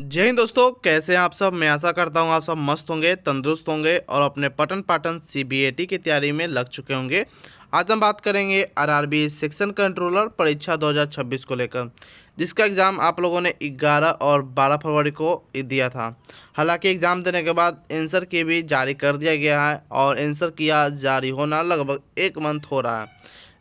जय हिंद दोस्तों, कैसे हैं आप सब। मैं आशा करता हूं आप सब मस्त होंगे, तंदुरुस्त होंगे और अपने पठन पाठन सीबीएटी की तैयारी में लग चुके होंगे। आज हम बात करेंगे आरआरबी सेक्शन कंट्रोलर परीक्षा 2026 को लेकर, जिसका एग्ज़ाम आप लोगों ने 11 और 12 फरवरी को दिया था। हालांकि एग्ज़ाम देने के बाद आंसर की भी जारी कर दिया गया है और आंसर किया जारी होना लगभग 1 मंथ हो रहा है,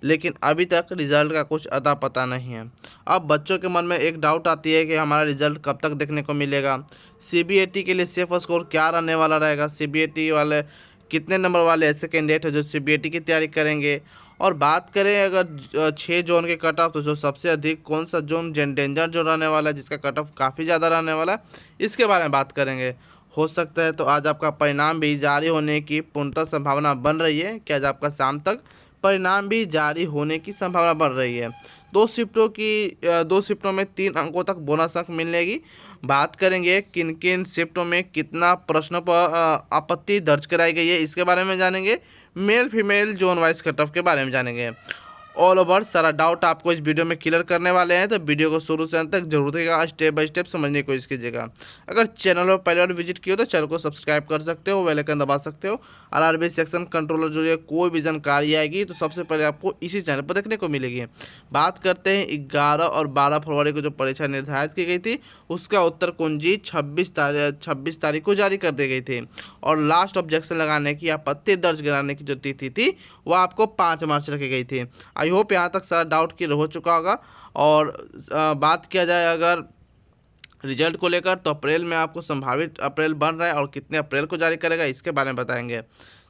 लेकिन अभी तक रिजल्ट का कुछ अता पता नहीं है। अब बच्चों के मन में एक डाउट आती है कि हमारा रिजल्ट कब तक देखने को मिलेगा। सीबीएटी के लिए सेफ स्कोर क्या रहने वाला रहेगा, सीबीएटी वाले कितने नंबर वाले ऐसे कैंडिडेट हैं जो सीबीएटी की तैयारी करेंगे। और बात करें अगर 6 जोन के कट ऑफ, तो जो सबसे अधिक कौन सा जोन डेंजर जोन रहने वाला है, जिसका कट ऑफ काफ़ी ज़्यादा रहने वाला है, इसके बारे में बात करेंगे। हो सकता है तो आज आपका परिणाम भी जारी होने की पूर्णतः संभावना बन रही है कि आज आपका शाम तक परिणाम भी जारी होने की संभावना बढ़ रही है। 2 शिफ्टों में 3 अंकों तक बोनस अंक मिलेगी। बात करेंगे किन किन शिफ्टों में कितना प्रश्नों पर आपत्ति दर्ज कराई गई है, इसके बारे में जानेंगे। Male female zone wise cut off के बारे में जानेंगे। ऑल ओवर सारा डाउट आपको इस वीडियो में क्लियर करने वाले हैं, तो वीडियो को शुरू से अंत तक जरूर देखिएगा, स्टेप बाय स्टेप समझने की कोशिश कीजिएगा। अगर चैनल पर पहले बार विजिट किया हो तो चैनल को सब्सक्राइब कर सकते हो, बेल आइकन दबा सकते हो। आरआरबी सेक्शन कंट्रोलर जो है कोई भी जानकारी आएगी तो सबसे पहले आपको इसी चैनल पर देखने को मिलेगी। बात करते हैं 11 और 12 फरवरी को जो परीक्षा निर्धारित की गई थी, उसका उत्तर कुंजी 26 तारीख को जारी कर दी गई थी। और लास्ट ऑब्जेक्शन लगाने की, आपत्ति दर्ज कराने की जो तिथि थी वह आपको 5 मार्च रखी गई थी। आई होप यहाँ तक सारा डाउट क्लियर हो चुका होगा। और बात किया जाए अगर रिजल्ट को लेकर, तो अप्रैल में आपको संभावित अप्रैल बन रहा है और कितने अप्रैल को जारी करेगा इसके बारे में बताएंगे।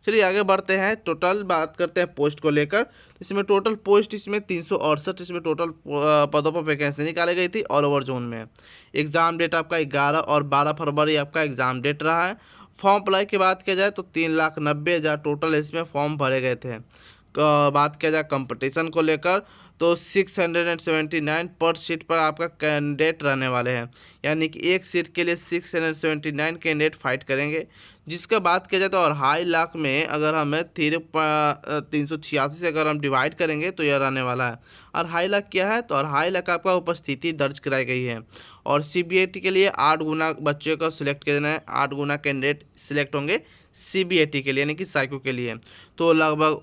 चलिए आगे बढ़ते हैं। टोटल बात करते हैं पोस्ट को लेकर। इसमें टोटल पोस्ट इसमें 368 इसमें टोटल पदों पर वैकेंसी निकाली गई थी ऑल ओवर जोन में। एग्ज़ाम डेट आपका 11 और 12 फरवरी आपका एग्ज़ाम डेट रहा है। फॉर्म अप्लाई की बात किया जाए तो 3,90,000 टोटल इसमें फॉर्म भरे गए थे। बात किया जाए कंपटीशन को लेकर, तो 679 पर सीट पर आपका कैंडिडेट रहने वाले हैं, यानी कि एक सीट के लिए 679 कैंडिडेट फाइट करेंगे। जिसका बात किया जाए तो 2.5 लाख में अगर हमें 386 से अगर हम डिवाइड करेंगे तो यह रहने वाला है। 2.5 लाख क्या है, तो 2.5 लाख आपका उपस्थिति दर्ज कराई गई है। और सीबीएटी के लिए 8 गुना बच्चे को सिलेक्ट करना है, 8 गुना कैंडिडेट सिलेक्ट होंगे सीबीएटी के लिए, यानी कि साइको के लिए। तो लगभग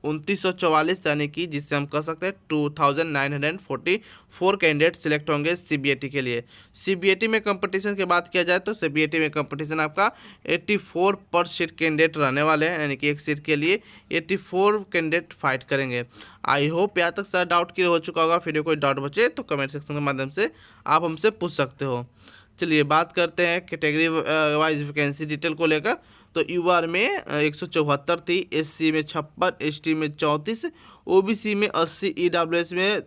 2944 यानी कि जिससे हम कह सकते हैं 2944 कैंडिडेट सिलेक्ट होंगे सीबीएटी के लिए। सीबीएटी में कंपटीशन की बात किया जाए तो सीबीएटी में कंपटीशन आपका 84 पर सीट कैंडिडेट रहने वाले हैं, यानी कि एक सीट के लिए 84 कैंडिडेट फाइट करेंगे। आई होप यहाँ तक सारा डाउट क्लियर हो चुका होगा। फिर कोई डाउट बचे तो कमेंट सेक्शन के माध्यम से आप हमसे पूछ सकते हो। चलिए बात करते हैं कैटेगरी वाइज वैकेंसी डिटेल को लेकर। तो यूआर में 174 थी, एससी में 56, एसटी में 34, ओबीसी में 80, ईडब्ल्यूएस में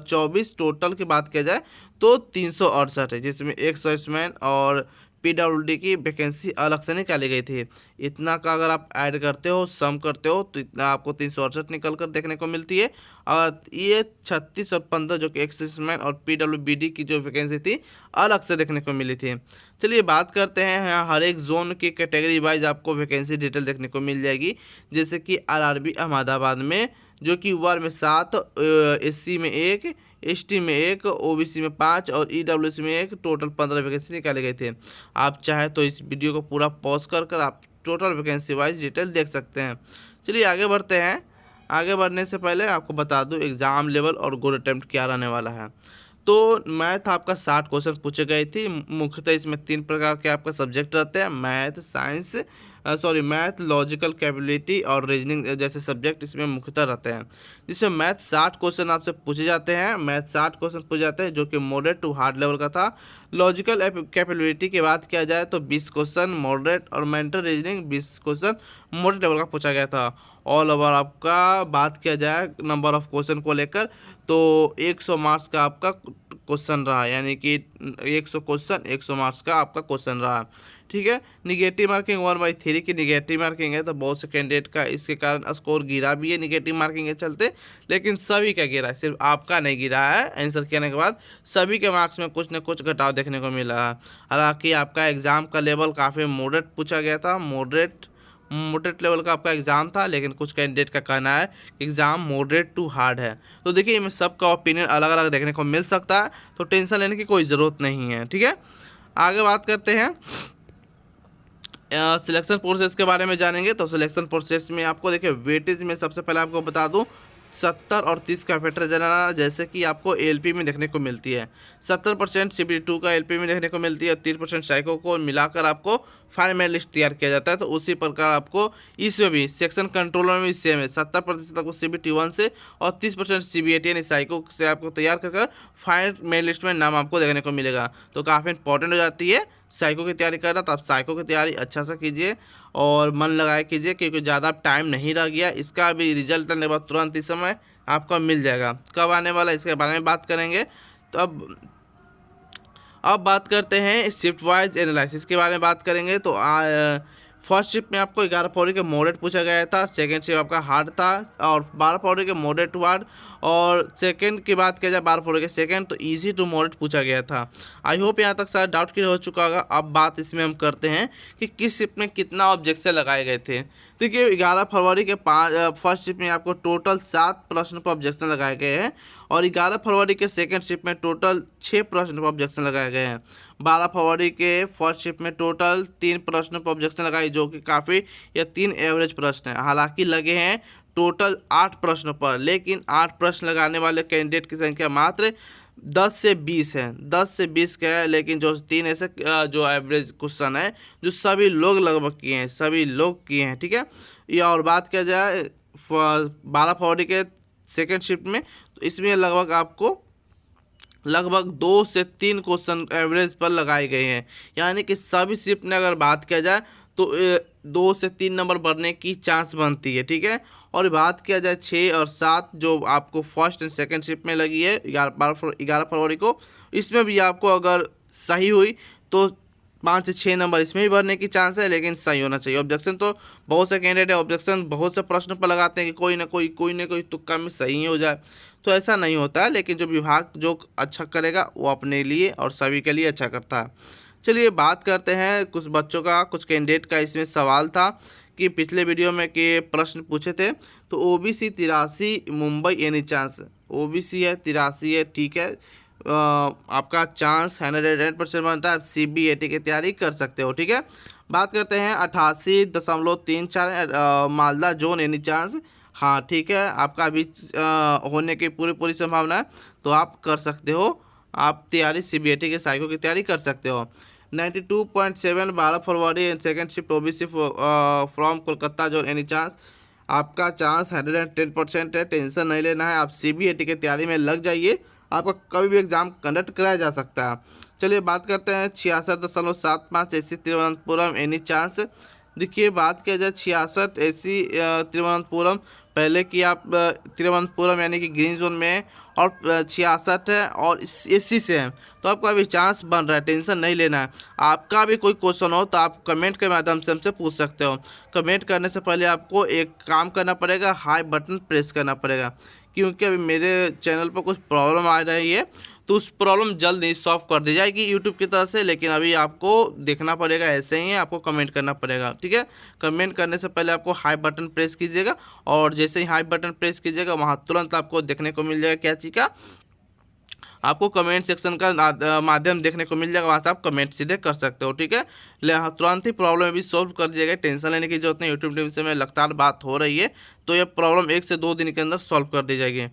24। टोटल की बात किया जाए तो 368 है, जिसमें 1 सर्विसमैन और पीडब्ल्यूडी की वैकेंसी अलग से निकाली गई थी। इतना का अगर आप ऐड करते हो, सम करते हो, तो इतना आपको 368 निकल कर देखने को मिलती है। और ये 36 और 15 जो कि एक्समैन और पीडब्ल्यूबीडी की जो वैकेंसी थी अलग से देखने को मिली थी। चलिए बात करते हैं, यहाँ हर एक जोन की कैटेगरी वाइज आपको वैकेंसी डिटेल देखने को मिल जाएगी। जैसे कि आरआरबी अहमदाबाद में जो कि यूआर में 7, एससी में 1, एसटी में 1, ओबीसी में 5 और ईडब्ल्यूएस में 1, टोटल 15 वैकेंसी निकाले गए थे। आप चाहे तो इस वीडियो को पूरा पॉज कर आप टोटल वैकेंसी वाइज डिटेल देख सकते हैं। चलिए आगे बढ़ते हैं। आगे बढ़ने से पहले आपको बता दूं एग्ज़ाम लेवल और गोल अटेम्प्ट क्या रहने वाला है। तो मैथ आपका 60 क्वेश्चन पूछे गए थे। मुख्यतः इसमें 3 प्रकार के आपका सब्जेक्ट रहते हैं, मैथ, लॉजिकल कैपेबिलिटी और रीजनिंग जैसे सब्जेक्ट इसमें मुख्यतः रहते हैं। जिसमें मैथ 60 क्वेश्चन आपसे पूछे जाते हैं, जो कि मॉडरेट टू हार्ड लेवल का था। लॉजिकल कैपेबिलिटी की बात किया जाए तो 20 क्वेश्चन मॉडरेट और mental reasoning 20 question moderate level का पूछा गया था। ऑल ओवर आपका बात किया जाए नंबर ऑफ क्वेश्चन को लेकर, तो 100 मार्क्स का आपका क्वेश्चन रहा, यानी कि 100 क्वेश्चन 100 मार्क्स का आपका क्वेश्चन रहा। ठीक है। निगेटिव मार्किंग 1/3 की निगेटिव मार्किंग है, तो बहुत से कैंडिडेट का इसके कारण स्कोर गिरा भी है निगेटिव मार्किंग के चलते, लेकिन सभी का गिरा है, सिर्फ आपका नहीं गिरा है। आंसर कहने के बाद सभी के मार्क्स में कुछ न कुछ घटाव देखने को मिला है। हालांकि आपका एग्ज़ाम का लेवल काफ़ी मॉडरेट पूछा गया था, मॉडरेट मॉडरेट लेवल का आपका एग्ज़ाम था, लेकिन कुछ कैंडिडेट का कहना है कि एग्ज़ाम मॉडरेट टू हार्ड है। तो देखिए इसमें सबका ओपिनियन अलग अलग देखने को मिल सकता है, तो टेंशन लेने की कोई ज़रूरत नहीं है। ठीक है, आगे बात करते हैं सिलेक्शन प्रोसेस के बारे में जानेंगे। तो सिलेक्शन प्रोसेस में आपको देखिए वेटेज में सबसे पहले आपको बता दूं 70 और 30 का फैक्टर जनरल जैसे कि आपको एलपी में देखने को मिलती है। 70% CBT2 का एलपी में देखने को मिलती है, 30% साइको को मिलाकर आपको फाइनल लिस्ट तैयार किया जाता है। तो उसी प्रकार आपको इसमें भी सेक्शन कंट्रोलर में भी सेम है, 70% आपको CBT1 से और 30% CBT यानी साइको से आपको तैयार कर फाइनल लिस्ट में नाम आपको देखने को मिलेगा। तो काफ़ी इंपॉर्टेंट हो जाती है साइको की तैयारी करना। तो आप साइको की तैयारी अच्छा सा कीजिए और मन लगाए कीजिए, क्योंकि ज़्यादा टाइम नहीं रह गया। इसका भी रिजल्ट आने के बाद तुरंत इस समय आपका मिल जाएगा। कब आने वाला इसके बारे में बात करेंगे। तो अब बात करते हैं शिफ्ट वाइज एनालिसिस के बारे में बात करेंगे। तो फर्स्ट शिफ्ट में आपको 11 फरवरी के मॉडरेट पूछा गया था, सेकंड शिफ्ट आपका हार्ड था और 12 फरवरी के मॉडरेट टू हार्ड, और सेकंड की बात किया जाए 12 फरवरी के सेकंड तो इजी टू मॉडरेट पूछा गया था। आई होप यहाँ तक सारा डाउट क्लियर हो चुका होगा। अब बात इसमें हम करते हैं कि किस शिफ्ट में कितना ऑब्जेक्शन लगाए गए थे। देखिए 11 फरवरी के फर्स्ट शिफ्ट में आपको टोटल 7 प्रश्न पर ऑब्जेक्शन लगाए गए हैं और 11 फरवरी के सेकंड शिफ्ट में टोटल 6 प्रश्न पर ऑब्जेक्शन लगाए गए हैं। 12 फरवरी के फर्स्ट शिफ्ट में टोटल 3 प्रश्न पर ऑब्जेक्शन लगाए, जो कि काफ़ी या 3 एवरेज प्रश्न है। हालांकि लगे हैं टोटल 8 प्रश्नों पर, लेकिन 8 प्रश्न लगाने वाले कैंडिडेट की संख्या मात्र 10 से 20 है। 10 से 20 का है, लेकिन जो 3 ऐसे जो एवरेज क्वेश्चन है जो सभी लोग लगभग किए हैं, सभी लोग किए हैं। ठीक है, या और बात किया जाए 12 फरवरी के सेकेंड शिफ्ट में, तो इसमें लगभग 2 से 3 क्वेश्चन एवरेज पर लगाए गए हैं। यानी कि सभी शिफ्ट में अगर बात किया जाए तो 2 से 3 नंबर बढ़ने की चांस बनती है। ठीक है, और बात किया जाए 6 और 7 जो आपको फर्स्ट एंड सेकंड शिफ्ट में लगी है 11 फरवरी को, इसमें भी आपको अगर सही हुई तो 5 से 6 नंबर इसमें भी भरने की चांस है, लेकिन सही होना चाहिए। ऑब्जेक्शन तो बहुत से कैंडिडेट है ऑब्जेक्शन बहुत से प्रश्न पर लगाते हैं कि कोई ना कोई तुक्का में सही हो जाए, तो ऐसा नहीं होता है। लेकिन जो विभाग जो अच्छा करेगा वो अपने लिए और सभी के लिए अच्छा करता है। चलिए बात करते हैं कुछ बच्चों का, कुछ कैंडिडेट का इसमें सवाल था कि पिछले वीडियो में के प्रश्न पूछे थे। तो OBC 83 Mumbai any chance, OBC है 83 है, ठीक है, आपका चांस 100% बनता है। आप CBAT की तैयारी कर सकते हो। ठीक है, बात करते हैं 88.34 मालदा जोन एनी चांस, हाँ ठीक है, आपका अभी होने की पूरी संभावना है, तो आप कर सकते हो। आप तैयारी CBAT के साइको की तैयारी कर सकते हो। 92.7 12 फरवरी and second shift OBC from Kolkata zone any chance, आपका चांस 110% है, टेंशन नहीं लेना है। आप CBAT की तैयारी में लग जाइए, आपका कभी भी एग्जाम कंडक्ट कराया जा सकता है। चलिए बात करते हैं 66.75 SC तिरुवनंतपुरम एनी चांस। देखिए बात किया जाए 66 SC तिरुवनंतपुरम, पहले कि आप तिरुवनंतपुरम यानी कि ग्रीन जोन में है और 66 है और SC से है, तो आपका अभी चांस बन रहा है, टेंशन नहीं लेना है। आपका भी कोई क्वेश्चन हो तो आप कमेंट के माध्यम से हमसे पूछ सकते हो। कमेंट करने से पहले आपको एक काम करना पड़ेगा, हाई बटन प्रेस करना पड़ेगा, क्योंकि अभी मेरे चैनल पर कुछ प्रॉब्लम आ रही है, तो उस प्रॉब्लम जल्द ही सॉल्व कर दी जाएगी यूट्यूब की तरफ से। लेकिन अभी आपको देखना पड़ेगा, ऐसे ही आपको कमेंट करना पड़ेगा। ठीक है, कमेंट करने से पहले आपको हाई बटन प्रेस कीजिएगा, और जैसे ही हाई बटन प्रेस कीजिएगा वहाँ तुरंत आपको देखने को मिल जाएगा क्या चीज़ का, आपको कमेंट सेक्शन का माध्यम देखने को मिल जाएगा, वहाँ से आप कमेंट सीधे कर सकते हो। ठीक है, तुरंत ही प्रॉब्लम भी सॉल्व कर दिया गया, टेंशन लेने की जरूरत नहीं। यूट्यूब टीम से में लगातार बात हो रही है, तो ये प्रॉब्लम 1 से 2 दिन के अंदर सॉल्व कर दी जाएगी।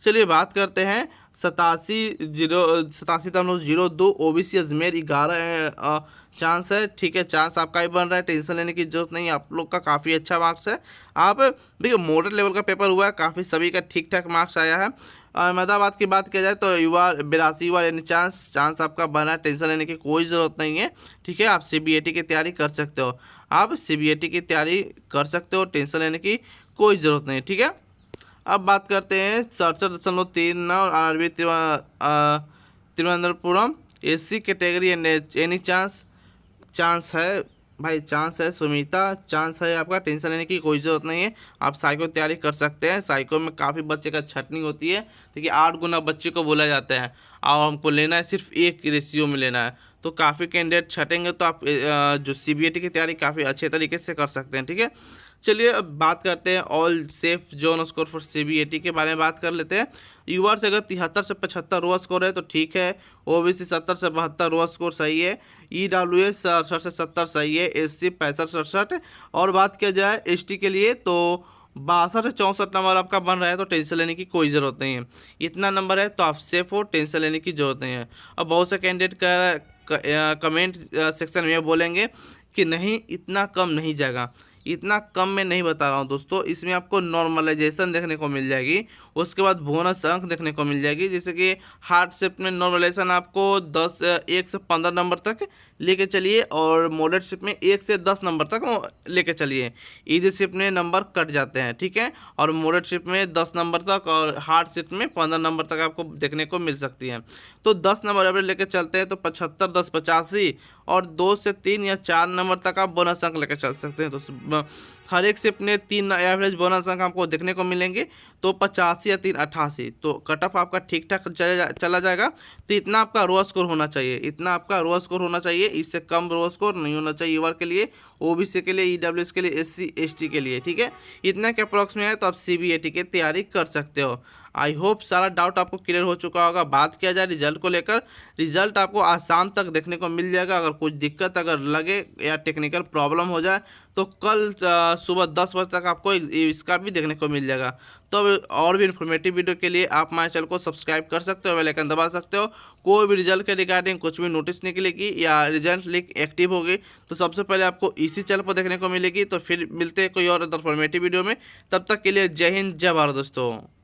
चलिए बात करते हैं 87.02 OBC अजमेर 11 चांस है। ठीक है, चांस आपका ही बन रहा है, टेंशन लेने की जरूरत नहीं, आप लोग का काफ़ी अच्छा मार्क्स है। आप देखिए मॉडरेट लेवल का पेपर हुआ है, काफ़ी सभी का ठीक ठाक मार्क्स आया है। अहमदाबाद की बात किया जाए तो 82 यानी चांस आपका बना है, टेंशन लेने की कोई ज़रूरत नहीं है। ठीक है, आप CBAT की तैयारी कर सकते हो, आप CBAT की तैयारी कर सकते हो, टेंशन लेने की कोई ज़रूरत नहीं। ठीक है, अब बात करते हैं 67.39 RRB Thiruvananthapuram SC category any chance है भाई, चांस है। सुमिता चांस है आपका, टेंशन लेने की कोई ज़रूरत नहीं है, आप साइको तैयारी कर सकते हैं। साइको में काफ़ी बच्चे का छटनी होती है, देखिए 8 गुना बच्चे को बोला जाता है और हमको लेना है सिर्फ 1 रेशियो में लेना है, तो काफ़ी कैंडिडेट छटेंगे, तो आप जो CBAT की तैयारी काफ़ी अच्छे तरीके से कर सकते हैं। ठीक है, चलिए अब बात करते हैं all safe zone score for CBAT के बारे में बात कर लेते हैं। यूआर से अगर 73 से 75 रो स्कोर है तो ठीक है, OBC 70 से 72 रो स्कोर सही है, EWS 68 से 70 सही है, SC 65 67। और बात किया जाए ST के लिए तो 62 से 64 नंबर आपका बन रहा है, तो टेंशन लेने की कोई ज़रूरत नहीं है। इतना नंबर है तो आप सेफ हो, टेंशन लेने की ज़रूरत नहीं है। अब बहुत से कैंडिडेट का कमेंट सेक्शन में बोलेंगे कि नहीं इतना कम नहीं जाएगा। इतना कम में नहीं बता रहा हूँ दोस्तों, इसमें आपको नॉर्मलाइजेशन देखने को मिल जाएगी, उसके बाद बोनस अंक देखने को मिल जाएगी। जैसे कि हार्ड शिफ्ट में नॉर्मलाइजेशन आपको 1 से 15 नंबर तक लेके चलिए, और मॉडरेट शिफ्ट में 1 से 10 नंबर तक लेके चलिए। इजी शिफ्ट में नंबर कट जाते हैं, ठीक है, और मॉडरेट शिफ्ट में 10 नंबर तक और हार्ड शिफ्ट में 15 नंबर तक आपको देखने को मिल सकती है। तो 10 नंबर एवरेज लेके चलते हैं तो 75 10 85, और 2 से 3 या 4 नंबर तक आप बोनस अंक लेकर चल सकते हैं। तो हर एक शिफ्ट में 3 एवरेज बोनस अंक आपको देखने को मिलेंगे, तो 85 या 3 88, तो कट ऑफ आपका ठीक ठाक चला जाएगा। तो इतना आपका रो स्कोर होना चाहिए, इतना आपका रो स्कोर होना चाहिए, इससे कम रो स्कोर नहीं होना चाहिए यूआर के लिए, OBC के लिए, EWS के लिए, SC ST के लिए। ठीक है, इतना के अप्रॉक्स में है तो आप CBAT की तैयारी कर सकते हो। आई होप सारा डाउट आपको क्लियर हो चुका होगा। बात किया जाए रिजल्ट को लेकर, रिजल्ट आपको आज शाम तक देखने को मिल जाएगा। अगर कुछ दिक्कत अगर लगे या टेक्निकल प्रॉब्लम हो जाए तो कल सुबह 10 बजे तक आपको इसका भी देखने को मिल जाएगा। तो और भी इन्फॉर्मेटिव वीडियो के लिए आप हमारे चैनल को सब्सक्राइब कर सकते हो, बेल आइकन दबा सकते हो। कोई भी रिजल्ट के रिगार्डिंग कुछ भी नोटिस निकलेगी या रिजल्ट लिंक एक्टिव होगी तो सबसे पहले आपको इसी चैनल पर देखने को मिलेगी। तो फिर मिलते हैं कोई और इन्फॉर्मेटिव वीडियो में, तब तक के लिए जय हिंद जय भारत दोस्तों।